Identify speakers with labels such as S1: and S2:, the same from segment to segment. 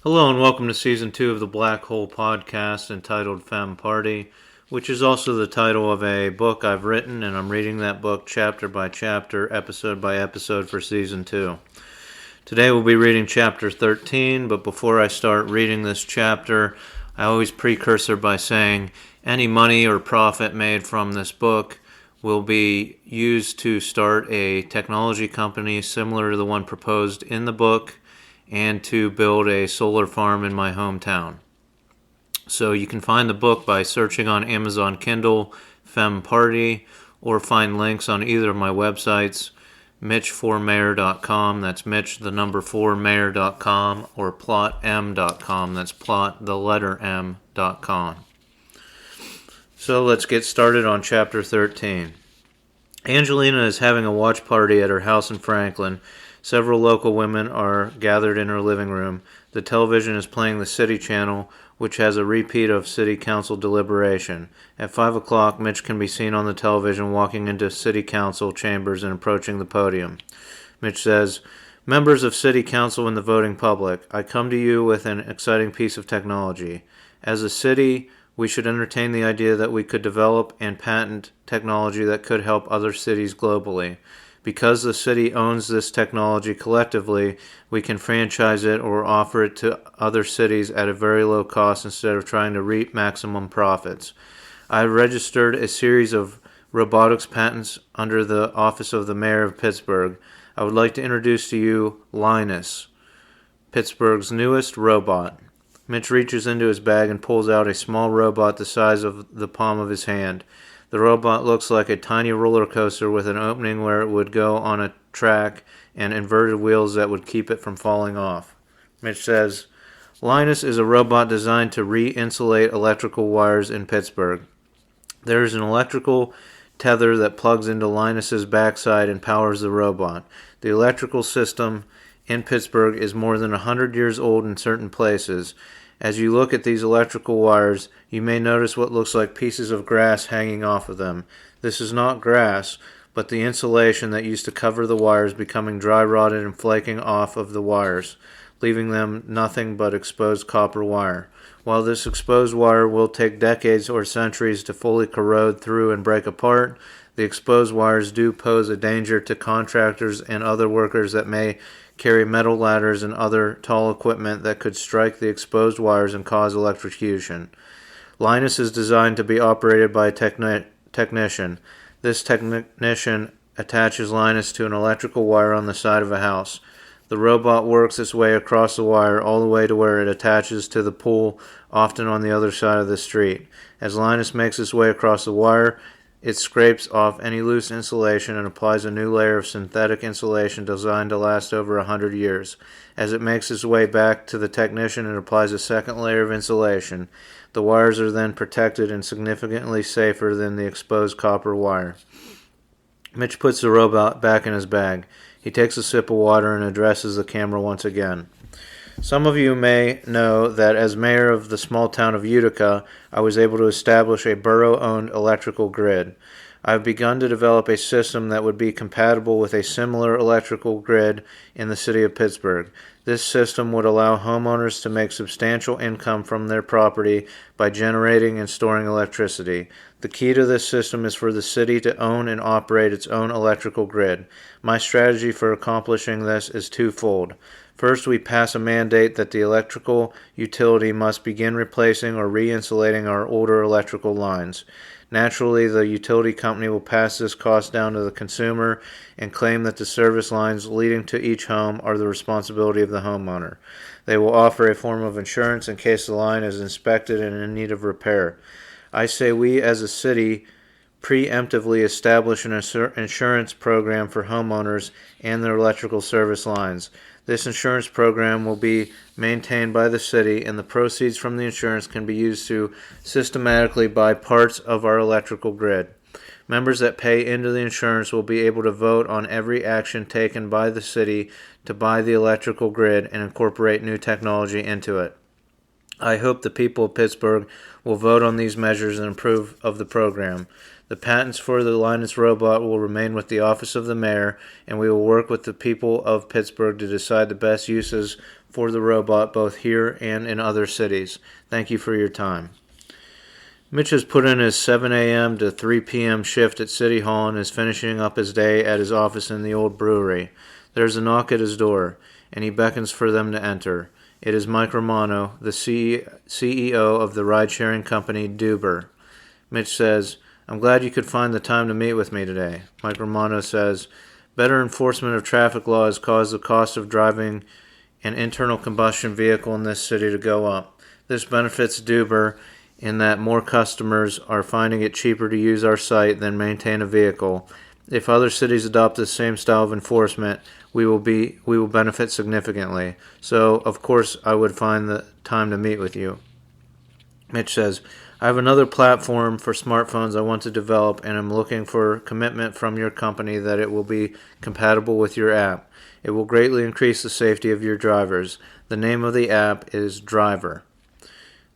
S1: Hello and welcome to Season 2 of the Black Hole Podcast entitled Femme Party, which is also the title of a book I've written, and I'm reading that book chapter by chapter, episode by episode for Season 2. Today we'll be reading Chapter 13, but before I start reading this chapter, I always precursor by saying any money or profit made from this book will be used to start a technology company similar to the one proposed in the book, and to build a solar farm in my hometown. So you can find the book by searching on Amazon Kindle, Femme Party, or find links on either of my websites, mitch4mayor.com, that's Mitch, the number 4mayor.com, or plotm.com, that's plot, the letter m.com. So let's get started on Chapter 13. Angelina is having a watch party at her house in Franklin. Several local women are gathered in her living room. The television is playing the City Channel, which has a repeat of City Council deliberation. At 5 o'clock, Mitch can be seen on the television walking into City Council chambers and approaching the podium. Mitch says, "Members of City Council and the voting public, I come to you with an exciting piece of technology. As a city, we should entertain the idea that we could develop and patent technology that could help other cities globally. Because the city owns this technology collectively, we can franchise it or offer it to other cities at a very low cost instead of trying to reap maximum profits. I registered a series of robotics patents under the office of the mayor of Pittsburgh. I would like to introduce to you Linus, Pittsburgh's newest robot." Mitch reaches into his bag and pulls out a small robot the size of the palm of his hand. The robot looks like a tiny roller coaster with an opening where it would go on a track and inverted wheels that would keep it from falling off. Mitch says, "Linus is a robot designed to re-insulate electrical wires in Pittsburgh. There is an electrical tether that plugs into Linus's backside and powers the robot. The electrical system in Pittsburgh is more than 100 years old in certain places. As you look at these electrical wires, you may notice what looks like pieces of grass hanging off of them. This is not grass, but the insulation that used to cover the wires becoming dry rotted and flaking off of the wires, leaving them nothing but exposed copper wire. While this exposed wire will take decades or centuries to fully corrode through and break apart, the exposed wires do pose a danger to contractors and other workers that may carry metal ladders and other tall equipment that could strike the exposed wires and cause electrocution. Linus is designed to be operated by a technician. This technician attaches Linus to an electrical wire on the side of a house. The robot works its way across the wire all the way to where it attaches to the pole, often on the other side of the street. As Linus makes its way across the wire, it scrapes off any loose insulation and applies a new layer of synthetic insulation designed to last over 100 years. As it makes its way back to the technician, it applies a second layer of insulation. The wires are then protected and significantly safer than the exposed copper wire." Mitch puts the robot back in his bag. He takes a sip of water and addresses the camera once again. "Some of you may know that as mayor of the small town of Utica, I was able to establish a borough-owned electrical grid. I have begun to develop a system that would be compatible with a similar electrical grid in the city of Pittsburgh. This system would allow homeowners to make substantial income from their property by generating and storing electricity. The key to this system is for the city to own and operate its own electrical grid. My strategy for accomplishing this is twofold. First, we pass a mandate that the electrical utility must begin replacing or re-insulating our older electrical lines. Naturally, the utility company will pass this cost down to the consumer and claim that the service lines leading to each home are the responsibility of the homeowner. They will offer a form of insurance in case the line is inspected and in need of repair. I say we as a city preemptively establish an insurance program for homeowners and their electrical service lines. This insurance program will be maintained by the city, and the proceeds from the insurance can be used to systematically buy parts of our electrical grid. Members that pay into the insurance will be able to vote on every action taken by the city to buy the electrical grid and incorporate new technology into it. I hope the people of Pittsburgh will vote on these measures and approve of the program. The patents for the Linus robot will remain with the office of the mayor, and we will work with the people of Pittsburgh to decide the best uses for the robot both here and in other cities. Thank you for your time. Mitch has put in his 7 a.m. to 3 p.m. shift at City Hall and is finishing up his day at his office in the old brewery. There's a knock at his door, and he beckons for them to enter. It is Mike Romano, the CEO of the ride-sharing company Duber. Mitch says, "I'm glad you could find the time to meet with me today." Mike Romano says, "Better enforcement of traffic law has caused the cost of driving an internal combustion vehicle in this city to go up. This benefits Duber in that more customers are finding it cheaper to use our site than maintain a vehicle. If other cities adopt the same style of enforcement, we will benefit significantly. So, of course, I would find the time to meet with you." Mitch says, "I have another platform for smartphones I want to develop, and I'm looking for commitment from your company that it will be compatible with your app. It will greatly increase the safety of your drivers. The name of the app is Driver."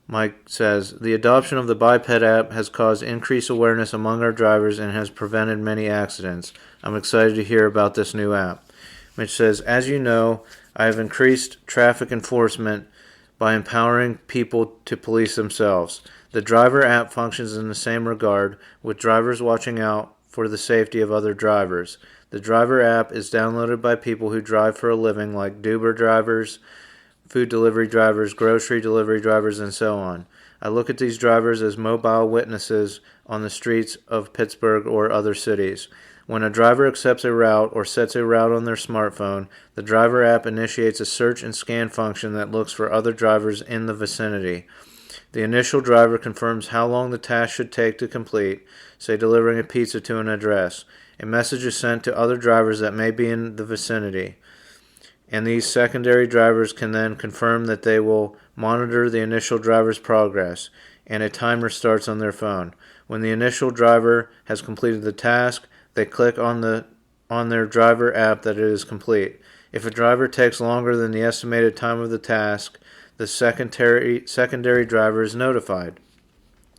S1: Mike says, "The adoption of the Biped app has caused increased awareness among our drivers and has prevented many accidents. I'm excited to hear about this new app." Mitch says, "As you know, I have increased traffic enforcement by empowering people to police themselves. The Driver app functions in the same regard, with drivers watching out for the safety of other drivers. The Driver app is downloaded by people who drive for a living, like Uber drivers, food delivery drivers, grocery delivery drivers, and so on. I look at these drivers as mobile witnesses on the streets of Pittsburgh or other cities. When a driver accepts a route or sets a route on their smartphone, the Driver app initiates a search and scan function that looks for other drivers in the vicinity. The initial driver confirms how long the task should take to complete, say delivering a pizza to an address. A message is sent to other drivers that may be in the vicinity, and these secondary drivers can then confirm that they will monitor the initial driver's progress, and a timer starts on their phone. When the initial driver has completed the task, they click on their Driver app that it is complete. If a driver takes longer than the estimated time of the task, the secondary driver is notified.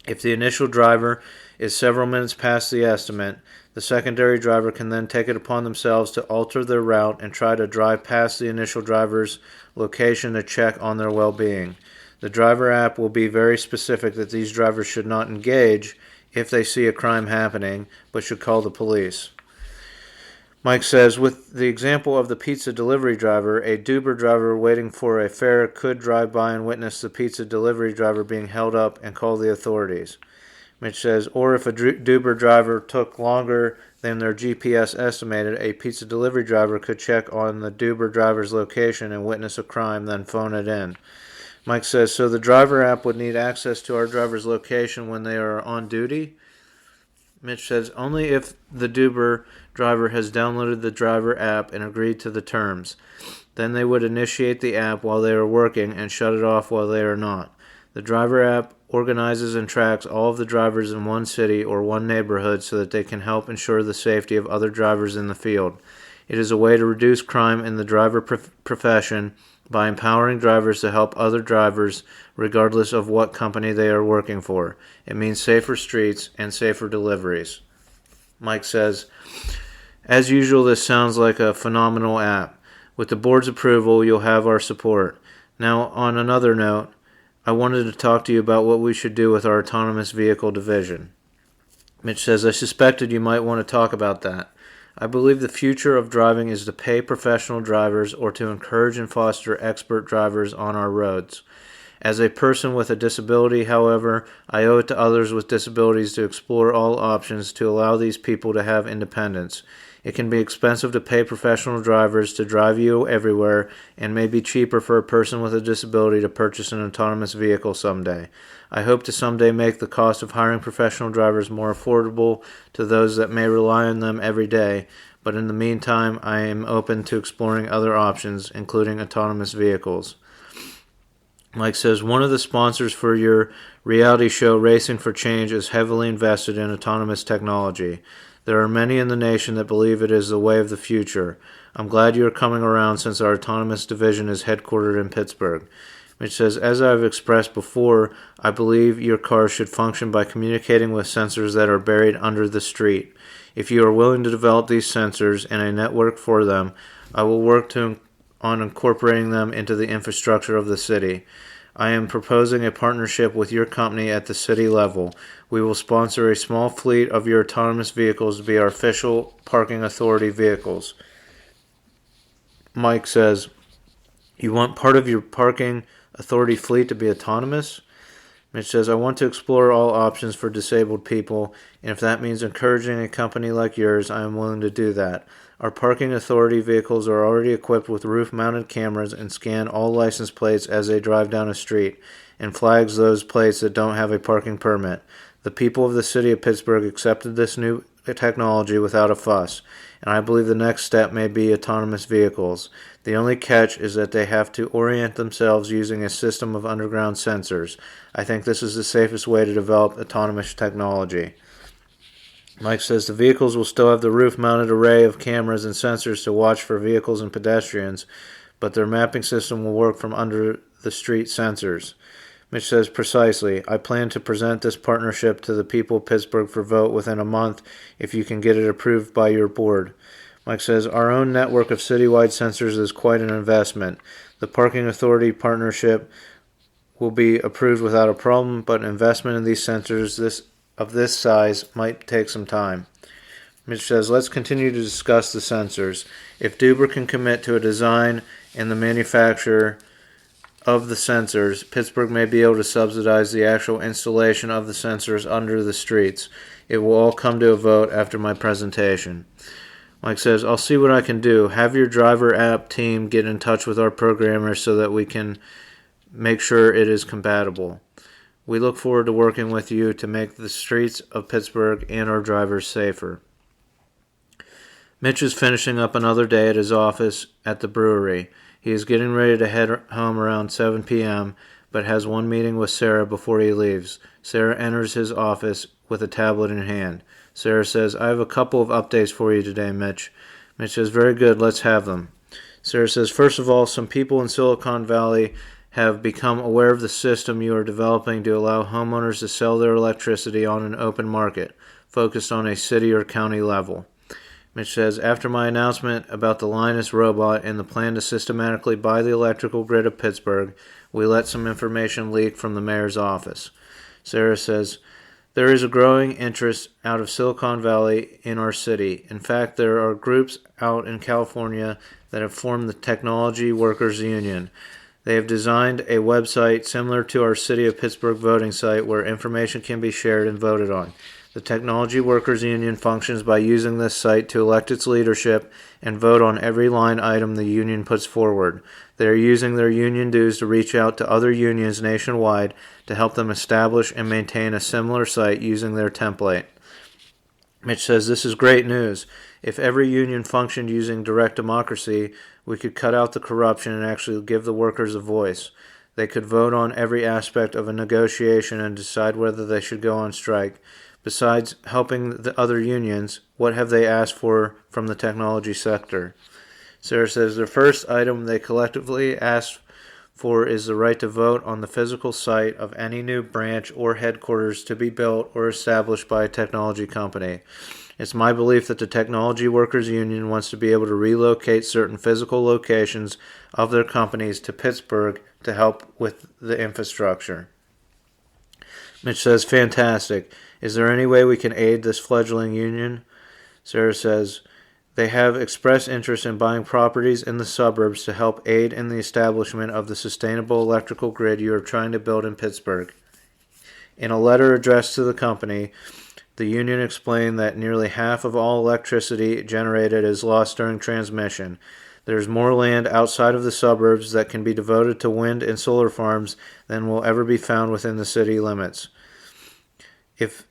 S1: If the initial driver is several minutes past the estimate, the secondary driver can then take it upon themselves to alter their route and try to drive past the initial driver's location to check on their well-being. The Driver app will be very specific that these drivers should not engage if they see a crime happening, but should call the police." Mike says, "With the example of the pizza delivery driver, a Uber driver waiting for a fare could drive by and witness the pizza delivery driver being held up and call the authorities." Mitch says, "Or if a Uber driver took longer than their GPS estimated, a pizza delivery driver could check on the Uber driver's location and witness a crime, then phone it in." Mike says, "So the Driver app would need access to our driver's location when they are on duty?" Mitch says, "Only if the Uber driver has downloaded the Driver app and agreed to the terms. Then they would initiate the app while they are working and shut it off while they are not. The Driver app organizes and tracks all of the drivers in one city or one neighborhood so that they can help ensure the safety of other drivers in the field. It is a way to reduce crime in the driver profession by empowering drivers to help other drivers regardless of what company they are working for. It means safer streets and safer deliveries." Mike says, "As usual, this sounds like a phenomenal app. With the board's approval, you'll have our support. Now, on another note, I wanted to talk to you about what we should do with our autonomous vehicle division." Mitch says, "I suspected you might want to talk about that. I believe the future of driving is to pay professional drivers or to encourage and foster expert drivers on our roads. As a person with a disability, however, I owe it to others with disabilities to explore all options to allow these people to have independence. It can be expensive to pay professional drivers to drive you everywhere and may be cheaper for a person with a disability to purchase an autonomous vehicle someday. I hope to someday make the cost of hiring professional drivers more affordable to those that may rely on them every day, but in the meantime, I am open to exploring other options, including autonomous vehicles." Mike says, "One of the sponsors for your reality show, Racing for Change, is heavily invested in autonomous technology. There are many in the nation that believe it is the way of the future. I'm glad you are coming around since our autonomous division is headquartered in Pittsburgh." Which says, "As I've expressed before, I believe your cars should function by communicating with sensors that are buried under the street. If you are willing to develop these sensors and a network for them, I will work to on incorporating them into the infrastructure of the city. I am proposing a partnership with your company at the city level. We will sponsor a small fleet of your autonomous vehicles to be our official parking authority vehicles. Mike says, you want part of your parking authority fleet to be autonomous? Mitch says, I want to explore all options for disabled people, and if that means encouraging a company like yours, I am willing to do that. Our parking authority vehicles are already equipped with roof-mounted cameras and scan all license plates as they drive down a street, and flags those plates that don't have a parking permit. The people of the city of Pittsburgh accepted this new technology without a fuss, and I believe the next step may be autonomous vehicles. The only catch is that they have to orient themselves using a system of underground sensors. I think this is the safest way to develop autonomous technology. Mike says the vehicles will still have the roof-mounted array of cameras and sensors to watch for vehicles and pedestrians, but their mapping system will work from under the street sensors. Mitch says, precisely. I plan to present this partnership to the people of Pittsburgh for vote within a month if you can get it approved by your board. Mike says, our own network of citywide sensors is quite an investment. The parking authority partnership will be approved without a problem, but investment in these sensors of this size might take some time. Mitch says, let's continue to discuss the sensors. If Duber can commit to a design and the manufacture of the sensors, Pittsburgh may be able to subsidize the actual installation of the sensors under the streets. It will all come to a vote after my presentation. Mike says, I'll see what I can do. Have your driver app team get in touch with our programmers so that we can make sure it is compatible. We look forward to working with you to make the streets of Pittsburgh and our drivers safer. Mitch is finishing up another day at his office at the brewery. He is getting ready to head home around 7 p.m., but has one meeting with Sarah before he leaves. Sarah enters his office with a tablet in hand. Sarah says, I have a couple of updates for you today, Mitch. Mitch says, very good, let's have them. Sarah says, first of all, some people in Silicon Valley have become aware of the system you are developing to allow homeowners to sell their electricity on an open market, focused on a city or county level. Mitch says, after my announcement about the Linus robot and the plan to systematically buy the electrical grid of Pittsburgh, we let some information leak from the mayor's office. Sarah says, there is a growing interest out of Silicon Valley in our city. In fact, there are groups out in California that have formed the Technology Workers Union. They have designed a website similar to our City of Pittsburgh voting site where information can be shared and voted on. The Technology Workers Union functions by using this site to elect its leadership and vote on every line item the union puts forward. They are using their union dues to reach out to other unions nationwide to help them establish and maintain a similar site using their template. Mitch says, this is great news. If every union functioned using direct democracy, we could cut out the corruption and actually give the workers a voice. They could vote on every aspect of a negotiation and decide whether they should go on strike. Besides helping the other unions, what have they asked for from the technology sector? Sarah says their first item they collectively asked for is the right to vote on the physical site of any new branch or headquarters to be built or established by a technology company. It's my belief that the Technology Workers Union wants to be able to relocate certain physical locations of their companies to Pittsburgh to help with the infrastructure. Mitch says, fantastic. Is there any way we can aid this fledgling union? Sarah says, they have expressed interest in buying properties in the suburbs to help aid in the establishment of the sustainable electrical grid you are trying to build in Pittsburgh. In a letter addressed to the company, the union explained that nearly half of all electricity generated is lost during transmission. There is more land outside of the suburbs that can be devoted to wind and solar farms than will ever be found within the city limits. If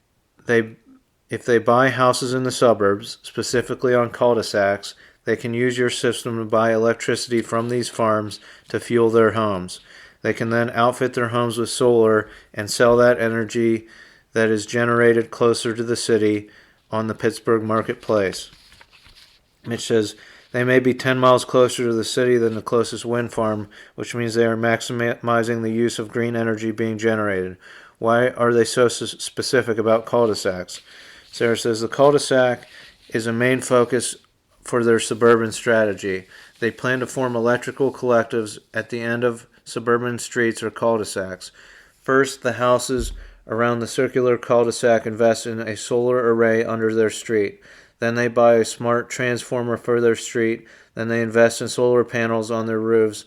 S1: they buy houses in the suburbs, specifically on cul-de-sacs, they can use your system to buy electricity from these farms to fuel their homes. They can then outfit their homes with solar and sell that energy that is generated closer to the city on the Pittsburgh marketplace. Mitch says, they may be 10 miles closer to the city than the closest wind farm, which means they are maximizing the use of green energy being generated. Why are they so specific about cul-de-sacs? Sarah says the cul-de-sac is a main focus for their suburban strategy. They plan to form electrical collectives at the end of suburban streets or cul-de-sacs. First, the houses around the circular cul-de-sac invest in a solar array under their street. Then they buy a smart transformer for their street. Then they invest in solar panels on their roofs.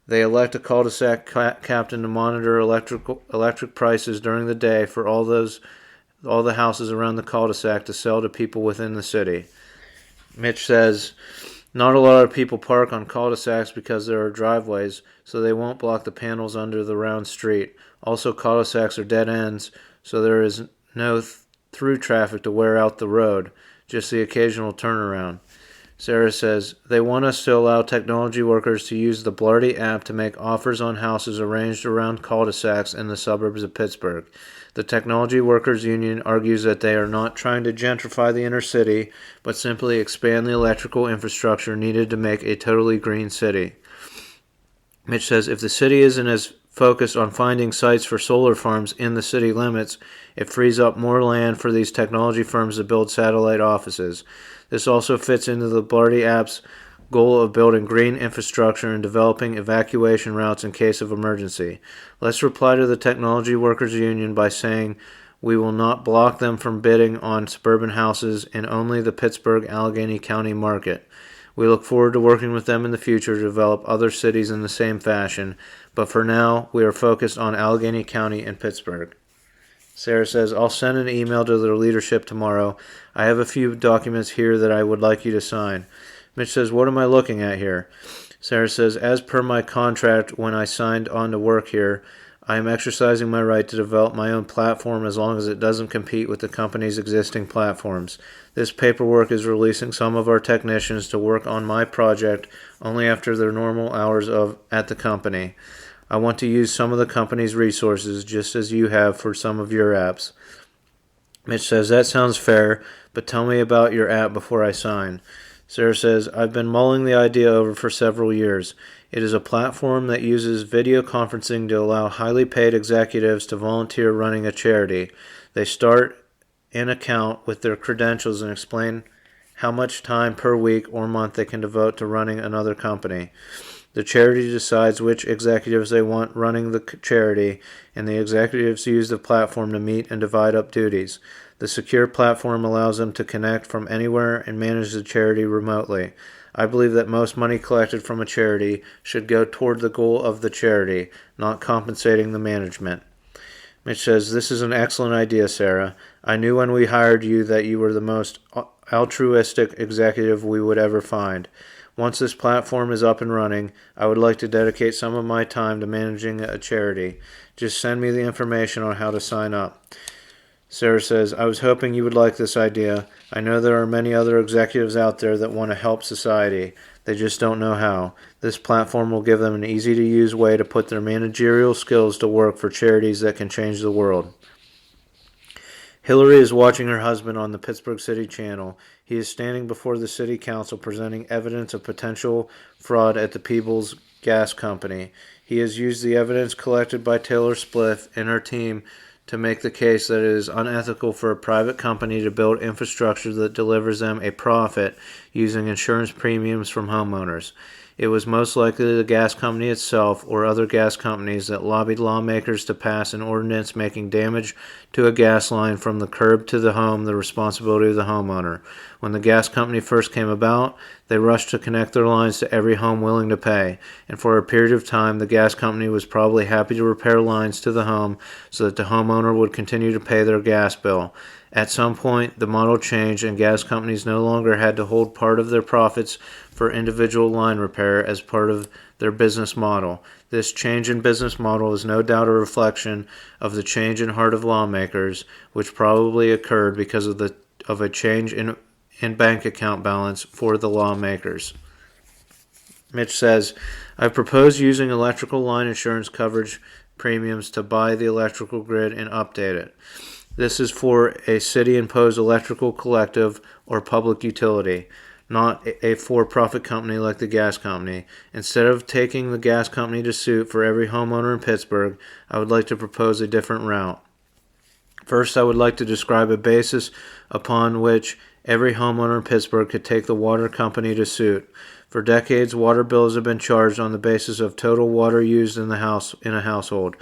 S1: They elect a cul-de-sac captain to monitor electric prices during the day for all the houses around the cul-de-sac to sell to people within the city. Mitch says, not a lot of people park on cul-de-sacs because there are driveways, so they won't block the panels under the round street. Also, cul-de-sacs are dead ends, so there is no through traffic to wear out the road, just the occasional turnaround. Sarah says, they want us to allow technology workers to use the Blarty app to make offers on houses arranged around cul-de-sacs in the suburbs of Pittsburgh. The Technology Workers Union argues that they are not trying to gentrify the inner city, but simply expand the electrical infrastructure needed to make a totally green city. Mitch says, if the city isn't as focused on finding sites for solar farms in the city limits, it frees up more land for these technology firms to build satellite offices. This also fits into the Blarty app's goal of building green infrastructure and developing evacuation routes in case of emergency. Let's reply to the Technology Workers Union by saying we will not block them from bidding on suburban houses in only the Pittsburgh-Allegheny County market. We look forward to working with them in the future to develop other cities in the same fashion, but for now, we are focused on Allegheny County and Pittsburgh. Sarah says, I'll send an email to their leadership tomorrow. I have a few documents here that I would like you to sign. Mitch says, what am I looking at here? Sarah says, as per my contract when I signed on to work here, I am exercising my right to develop my own platform as long as it doesn't compete with the company's existing platforms. This paperwork is releasing some of our technicians to work on my project only after their normal hours at the company. I want to use some of the company's resources just as you have for some of your apps. Mitch says, that sounds fair, but tell me about your app before I sign. Sarah says, I've been mulling the idea over for several years. It is a platform that uses video conferencing to allow highly paid executives to volunteer running a charity. They start an account with their credentials and explain how much time per week or month they can devote to running another company. The charity decides which executives they want running the charity, and the executives use the platform to meet and divide up duties. The secure platform allows them to connect from anywhere and manage the charity remotely. I believe that most money collected from a charity should go toward the goal of the charity, not compensating the management. Mitch says, this is an excellent idea, Sarah. I knew when we hired you that you were the most altruistic executive we would ever find. Once this platform is up and running, I would like to dedicate some of my time to managing a charity. Just send me the information on how to sign up. Sarah says, I was hoping you would like this idea. I know there are many other executives out there that want to help society. They just don't know how. This platform will give them an easy-to-use way to put their managerial skills to work for charities that can change the world. Hillary is watching her husband on the Pittsburgh City Channel. He is standing before the city council presenting evidence of potential fraud at the Peebles Gas Company. He has used the evidence collected by Taylor Spliff and her team to make the case that it is unethical for a private company to build infrastructure that delivers them a profit using insurance premiums from homeowners. It was most likely the gas company itself or other gas companies that lobbied lawmakers to pass an ordinance making damage to a gas line from the curb to the home the responsibility of the homeowner. When the gas company first came about, they rushed to connect their lines to every home willing to pay, and for a period of time the gas company was probably happy to repair lines to the home so that the homeowner would continue to pay their gas bill. At some point, the model changed and gas companies no longer had to hold part of their profits for individual line repair as part of their business model. This change in business model is no doubt a reflection of the change in heart of lawmakers, which probably occurred because of a change in bank account balance for the lawmakers. Mitch says, I've proposed using electrical line insurance coverage premiums to buy the electrical grid and update it. This is for a city-imposed electrical collective or public utility, not a for-profit company like the gas company. Instead of taking the gas company to suit for every homeowner in Pittsburgh, I would like to propose a different route. First, I would like to describe a basis upon which every homeowner in Pittsburgh could take the water company to suit. For decades, water bills have been charged on the basis of total water used in a household.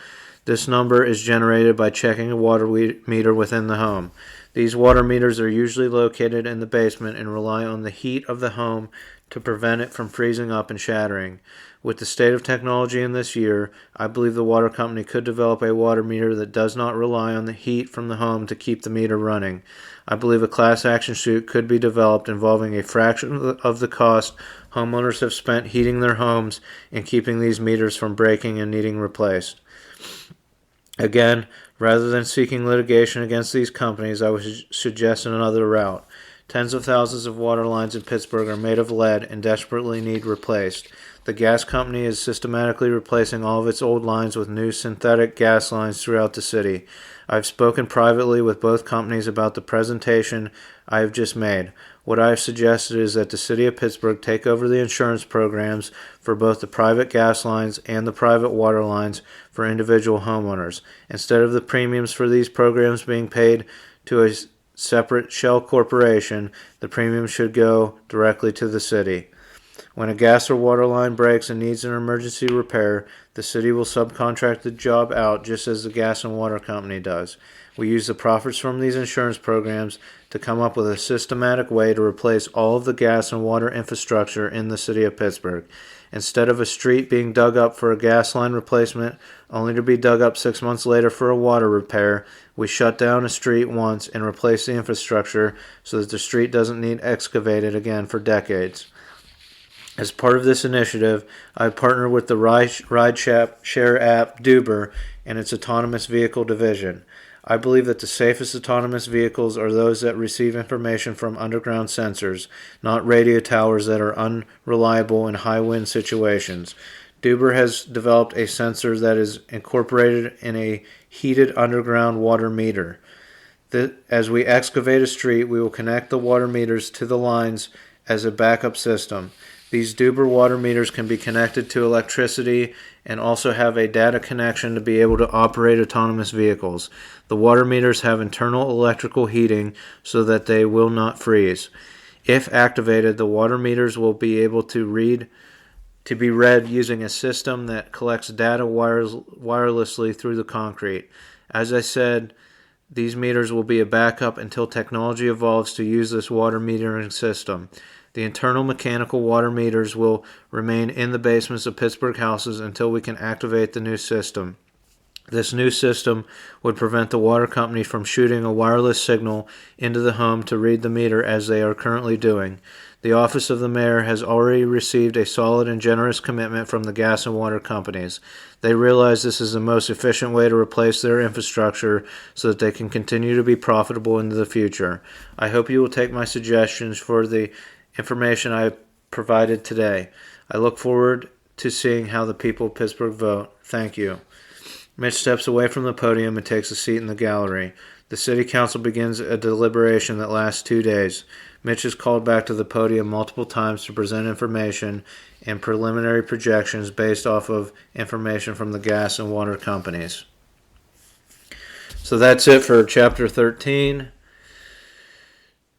S1: This number is generated by checking a water meter within the home. These water meters are usually located in the basement and rely on the heat of the home to prevent it from freezing up and shattering. With the state of technology in this year, I believe the water company could develop a water meter that does not rely on the heat from the home to keep the meter running. I believe a class action suit could be developed involving a fraction of the cost homeowners have spent heating their homes and keeping these meters from breaking and needing replaced. Again, rather than seeking litigation against these companies, I would suggest another route. Tens of thousands of water lines in Pittsburgh are made of lead and desperately need replaced. The gas company is systematically replacing all of its old lines with new synthetic gas lines throughout the city. I've spoken privately with both companies about the presentation I have just made. What I have suggested is that the city of Pittsburgh take over the insurance programs for both the private gas lines and the private water lines for individual homeowners. Instead of the premiums for these programs being paid to a separate shell corporation, the premiums should go directly to the city. When a gas or water line breaks and needs an emergency repair, the city will subcontract the job out just as the gas and water company does. We use the profits from these insurance programs to come up with a systematic way to replace all of the gas and water infrastructure in the city of Pittsburgh. Instead of a street being dug up for a gas line replacement, only to be dug up 6 months later for a water repair, we shut down a street once and replace the infrastructure so that the street doesn't need excavated again for decades. As part of this initiative, I partnered with the ride-share app Uber and its autonomous vehicle division. I believe that the safest autonomous vehicles are those that receive information from underground sensors, not radio towers that are unreliable in high-wind situations. Uber has developed a sensor that is incorporated in a heated underground water meter. As we excavate a street, we will connect the water meters to the lines as a backup system. These Uber water meters can be connected to electricity and also have a data connection to be able to operate autonomous vehicles. The water meters have internal electrical heating so that they will not freeze. If activated, the water meters will be able to be read using a system that collects data wirelessly through the concrete. As I said, these meters will be a backup until technology evolves to use this water metering system. The internal mechanical water meters will remain in the basements of Pittsburgh houses until we can activate the new system. This new system would prevent the water company from shooting a wireless signal into the home to read the meter as they are currently doing. The office of the mayor has already received a solid and generous commitment from the gas and water companies. They realize this is the most efficient way to replace their infrastructure so that they can continue to be profitable into the future. I hope you will take my suggestions for the information I have provided today. I look forward to seeing how the people of Pittsburgh vote. Thank you. Mitch steps away from the podium and takes a seat in the gallery. The city council begins a deliberation that lasts 2 days. Mitch is called back to the podium multiple times to present information and preliminary projections based off of information from the gas and water companies. So that's it for chapter 13.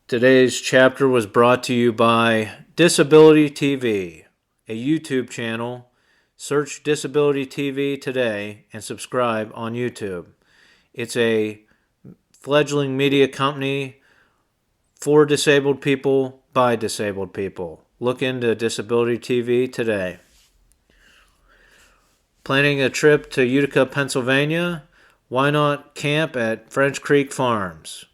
S1: Today's chapter was brought to you by Disability TV, a YouTube channel. Search Disability TV today and subscribe on YouTube. It's a fledgling media company for disabled people by disabled people. Look into Disability TV today. Planning a trip to Utica, Pennsylvania? Why not camp at French Creek Farms?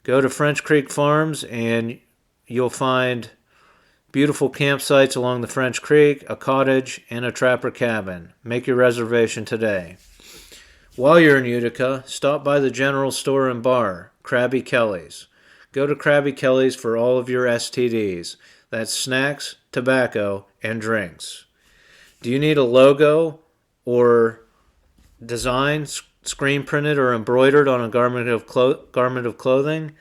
S1: Go to French Creek Farms and you'll find beautiful campsites along the French Creek, a cottage, and a trapper cabin. Make your reservation today. While you're in Utica, stop by the general store and bar, Krabby Kelly's. Go to Krabby Kelly's for all of your STDs. That's snacks, tobacco, and drinks. Do you need a logo or design screen printed or embroidered on a garment of clothing?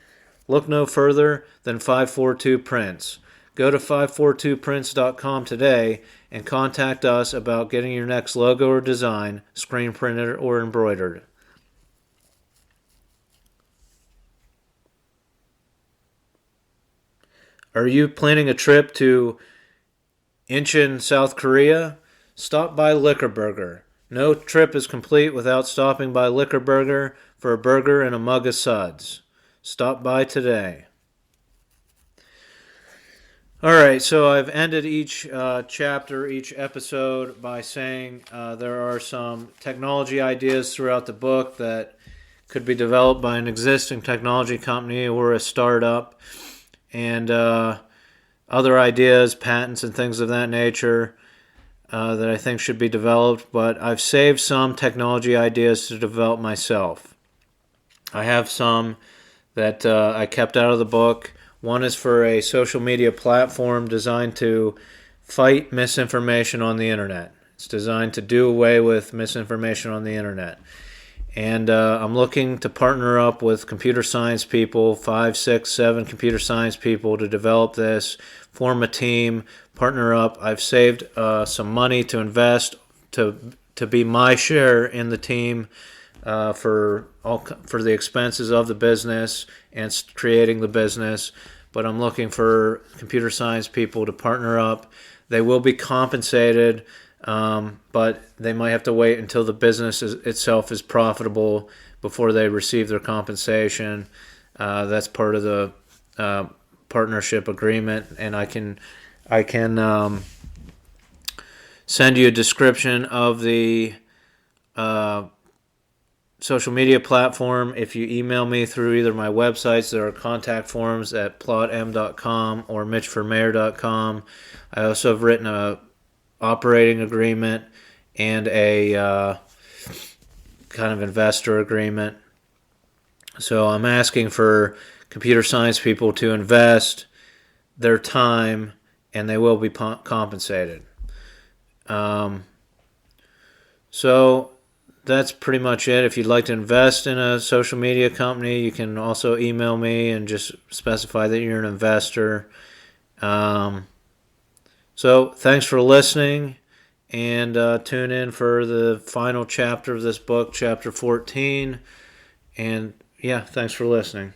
S1: Look no further than 542 Prints. Go to 542prints.com today and contact us about getting your next logo or design screen printed or embroidered. Are you planning a trip to Incheon, South Korea. Stop by Liquor Burger. No trip is complete without stopping by Liquor Burger for a burger and a mug of suds. Stop by today. Alright, so I've ended each chapter, each episode by saying there are some technology ideas throughout the book that could be developed by an existing technology company or a startup, and other ideas, patents, and things of that nature that I think should be developed, but I've saved some technology ideas to develop myself. I have some that I kept out of the book. One is for a social media platform designed to fight misinformation on the internet. It's designed to do away with misinformation on the internet. And I'm looking to partner up with computer science people, 5, 6, 7 computer science people to develop this, form a team, partner up. I've saved some money to invest to be my share in the team for the expenses of the business and creating the business. But I'm looking for computer science people to partner up. They will be compensated, but they might have to wait until the business itself is profitable before they receive their compensation. That's part of the partnership agreement, and I can send you a description of the social media platform. If you email me through either my websites, there are contact forms at plotm.com or mitchformayor.com. I also have written a operating agreement and a kind of investor agreement. So I'm asking for computer science people to invest their time, and they will be compensated. So that's pretty much it. If you'd like to invest in a social media company, you can also email me and just specify that you're an investor. So thanks for listening, and tune in for the final chapter of this book, chapter 14. And yeah, thanks for listening.